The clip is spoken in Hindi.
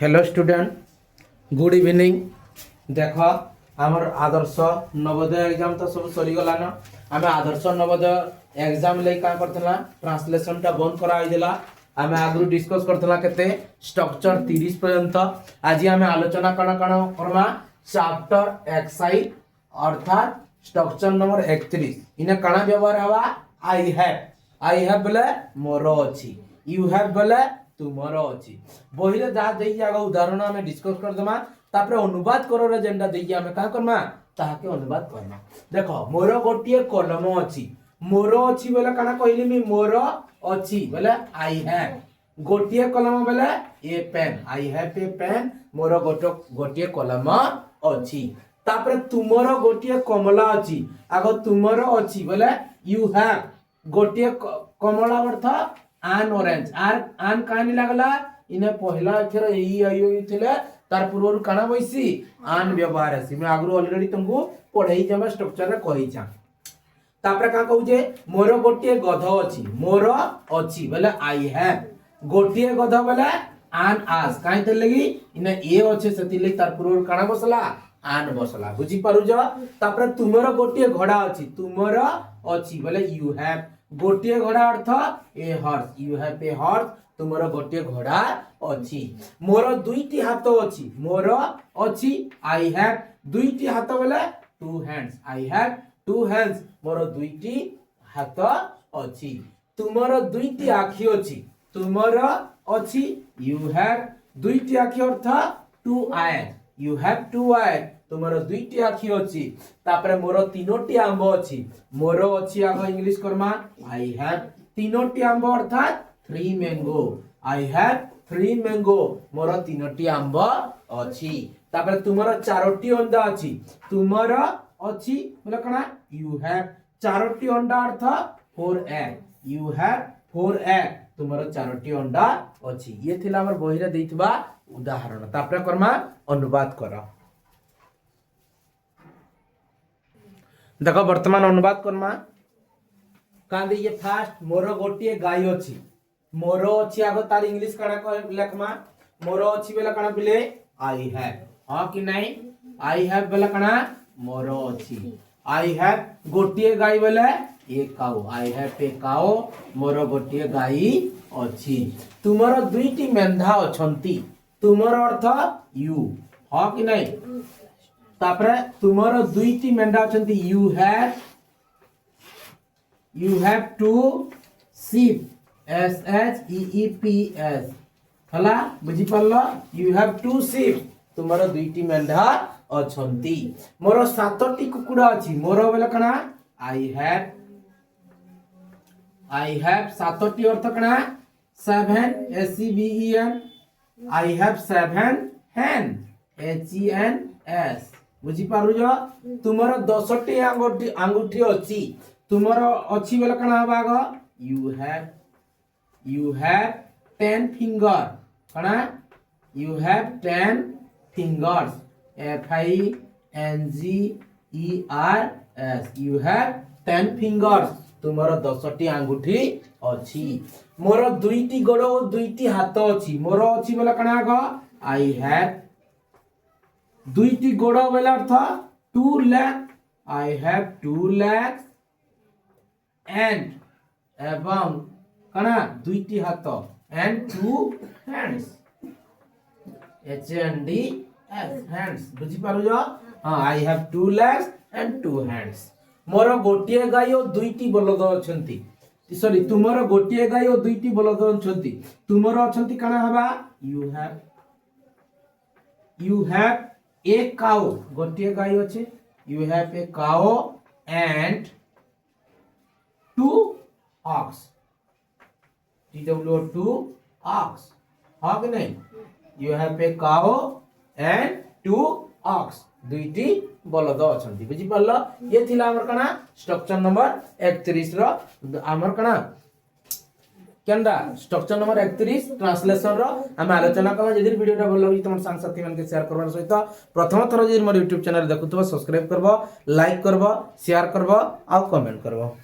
Hello student, good evening. देख आमर आदर्श नवोदय एग्जाम तो सब सरीगलान। आम आदर्श नवोदय एग्जाम ले ट्रांसलेशन टा बंद कराइला। आम आगु डिस्कस करथला केते स्ट्रक्चर 30 पर्यंत। आज आम आलोचना कण कण करमा चैप्टर एक्साइज अर्थात स्ट्रक्चर नंबर 31। इने कण व्यवहार हवा आई हैव बोले मोर अछि, यू हैव बोले तुमर अछि। बही रे जहा देई जागा उदाहरण हमें डिस्कस कर दमा, तापर अनुवाद करो रे जेंडा देई हमें का करना ताहाके अनुवाद करना। देखो मोर गोटिए कलम अछि, मोर अछि बोले काना कहली मी मोर अछि बोले आई हैव। गोटिए कलम बोले a pen, I have a pen, मोर गोटिए कलम अछि। तापर तुमर गोटिए कमला अछि, आगो तुमर अछि बोले यू हैव। गोटिए कमला अर्थ आन ऑरेंज, आन कानी लागला इने पहला अक्षर ई आई ओ थिले तार पूर्व काना बइसी आन व्यवहार अछि। मैं आगु ऑलरेडी तुमको पढ़ाई जमा स्ट्रक्चर रे कहि जा। तापर का कहू जे मोर गोटिए गध अछि, मोर अछि बोले आई हैव। गोटिए गध बोले आन आस काई थे लगी इने ए अछि सेति लगी तार पूर्व काना बसला आन बसला। बुझी पारु जो। तापर तुमर गोटिए घोड़ा अछि, तुमर अछि बोले यू हैव। गोटिए घोड़ा अर्थ a horse, you have a horse, तुमर गोटिए घोड़ा अछि। मोर दुईटी हाथ अछि, मोर अछि आई हैव। दुईटी हाथ बोले two hands, I have two hands, मोर दुईटी हाथ अछि। तुमर दुईटी आखि अछि, तुमर अछि यू हैव। दुईटी आखि अर्थ two eyes, you have two eyes, तुमर दुईटी आखि अछि। तापर मोर तीनोटी आंब अछि, मोर अछि आगो इंग्लिश करमा आई हैव। तीनोटी आंब अर्थात 3 मैंगो, आई हैव 3 मैंगो, मोर तीनोटी आंब अछि। तापर तुमर चारोटी अंडा अछि, तुमर अछि बोले कना यू हैव। चारोटी अंडा अर्थ 4 एग, यू हैव 4 एग, तुमर चारोटी अंडा अछि। ये थिला हमर बही रे देइतबा उदाहरण। तापर करमा अनुवाद कर। देखो वर्तमान अनुवाद करमा कांदे ये फास्ट मोर गोटिए गाय अछि, मोर अछि आगो तार इंग्लिश काना लेखमा मोर अछि बेला काना बिले आई हैव। हां कि नहीं आई हैव बेला काना मोर अछि। आई हैव गोटिए गाय बेले ए काऊ, आई हैव ए काऊ, मोर गोटिए गाय अछि। तुमर दुईटी मेंढा अछंती, तुमर अर्थ यू, हां कि नहीं। तापर तुमर दुईटी मेंढा अछंती you have, you have two sheep, s h e e p s हला बुझी पल्ला। you have two sheep, तुमर दुईटी मेंढा अछंती। मोर सातटी कुकुड़ा अछि, मोर बेला कना आई हैव सातटी अर्थ कना 7 s e v e n, I have 7 hen, h e n s। बुझी पारु जो। तुमर 10टी अंगूठी अछि, तुमर अछि बेला कना हबागो you have 10 finger, कना you have 10 fingers, f i n g e r s, you have 10 fingers, तुमर 10टी अंगूठी अछि। मोर दुईटी गोड़ और दुईटी हाथ अछि, मोर अछि बेला कना गो आई हैव। दुईटी गोड़ बेला अर्थ 2 legs, आई हैव 2 legs and एवं कना दुईटी हाथ and 2 hands, h a n d s, hands। बुझी पारु जो। हां आई हैव 2 legs and 2 hands। मोर गोटिए गाय और दुईटी बलद अछंती, सॉरी तुमर गोटिए गाय और दुईटी बलद अछंती, तुमर अछंती कना हबा you have a cow, गोटिए गाय अछि, you have a cow and 2 ox, two ox, हां कि नहीं। you have a cow and 2 ox, दुईटी बलद अछंती। बुझी पल्ला। ये थिला हमर कना स्ट्रक्चर नंबर 31 रो हमर कना केनडा स्ट्रक्चर नंबर 31 ट्रांसलेशन रो हम आलोचना करबा। जदि वीडियोटा भल लागि तमन संग साथी मन के शेयर करबार सहित प्रथम थर जदि मोर YouTube चैनल देखुतबो सब्सक्राइब करबो, लाइक करबो, शेयर करबो आ कमेंट करबो।